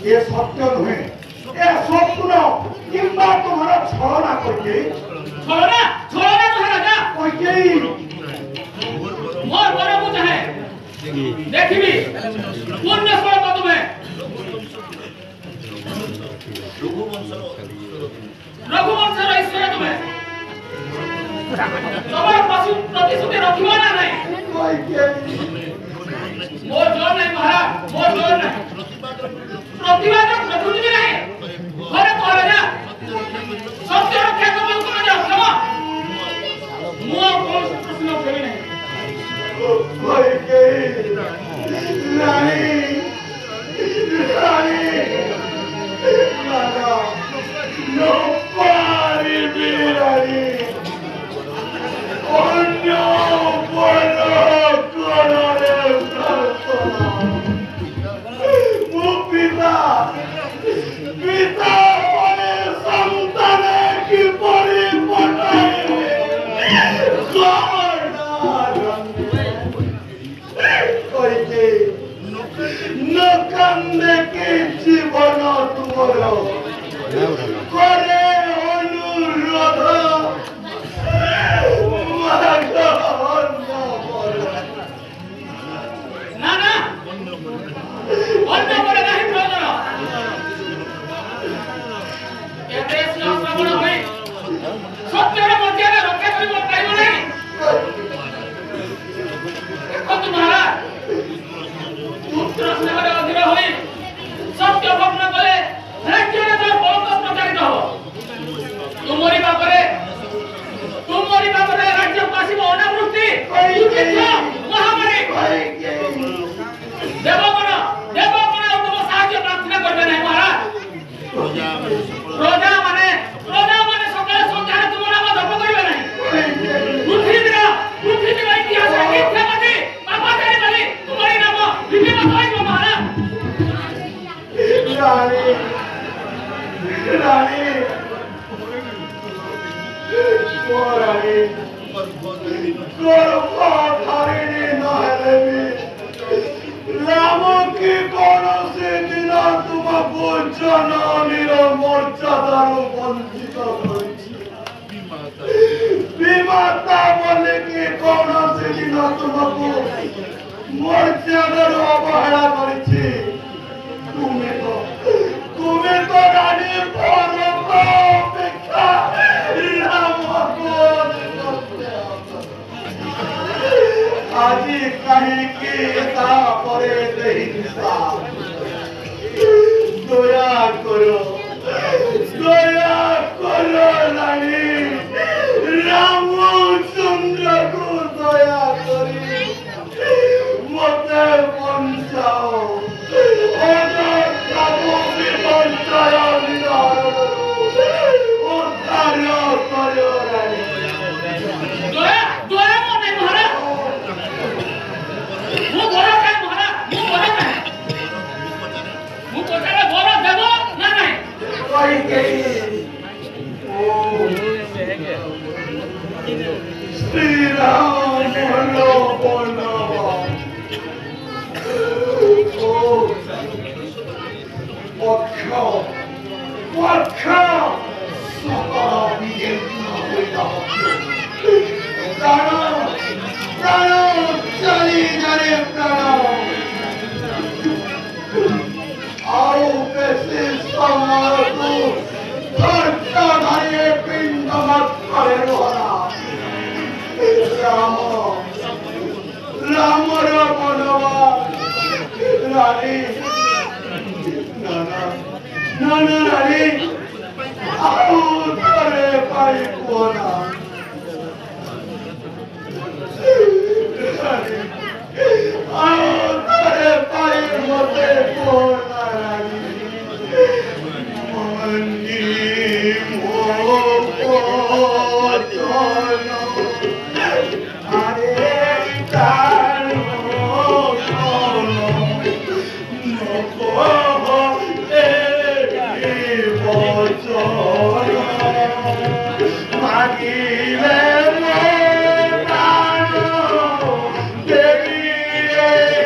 ये सत्य नुहे ये स्वप्न किंबा तुम्हारा छलना करके छलना छलना तो है राजा कोई के मोर बड़ा मुझ है देखिबी पुण्य स्वर्ग तुम्हें रघुवंशर ईश्वर तुम्हें तुम्हारा पशु प्रतिश्रुति रखिबा ना नहीं कोई के मोर जोर नहीं महाराज मोर जोर नहीं प्रतिवाद प्रकृति में नहीं घरे तो राजा सत्य रक्षा करबो तुम जाओ क्षमा मुआ कौन प्रश्न कभी नहीं कोई के रानी रानी राजा नो पारी बिरानी अन्य बोलो कोनरे पिता बने संतान की बड़ी न कांदे के जीवन तुमरो करे अनुरोध ना ना अन्य बड़े नहीं ब्रदर ये देश का श्रवण हुई सत्यର ମର୍ଯ୍ୟାଦା ରକ୍ଷା କରିବ ପାଇବ ନାହିଁ ଦେଖ तुम्हारा ପୁତ୍ର ସ୍ନେହରେ ଅଧୀର ହୋଇ ସତ୍ୟ ଭଗ୍ନ କଲେ ରାଜ୍ୟରେ ତ ବହୁତ ପ୍ରଚାରିତ ହେବ ତୁମରି ବାପରେ ରାଜ୍ୟକୁ ଆସିବ ଅନାବୃତ୍ତି ମହାମାରୀ ଦେବଗଣ ଆଉ ତୁମ ସାହାଯ୍ୟ ପ୍ରାର୍ଥନା କରିବେ ନାହିଁ ମହାରାଜ ପ୍ରଜା ମାନେ ସକାଳେ ସନ୍ଧ୍ୟାରେ ତୁମ ନାମ ଜପ କରିବେ ନାହିଁ ପୃଥିବୀର ଇତିହାସ ମିଥ୍ୟାବାଦୀ ପାପାଚାରୀ ବୋଲି ତୁମରି ନାମ ଲିପିବଦ୍ଧ ହୋଇଯିବ ମହାରାଜ रानी रानी धारिणी नहले भी राम की कौन से दिन तुमको जननीर मर्यादार वंचित विमाता बोले कि कौन से दिन तुमको मर्यादार अवहेला करिछि तुम्हें तो रानी अपेक्षा आज कहीं की तापरे हिंसा दया करो रानी रामचंद्र को दया करी मते बंचाओ श्री राम बोलो What cow? ସତ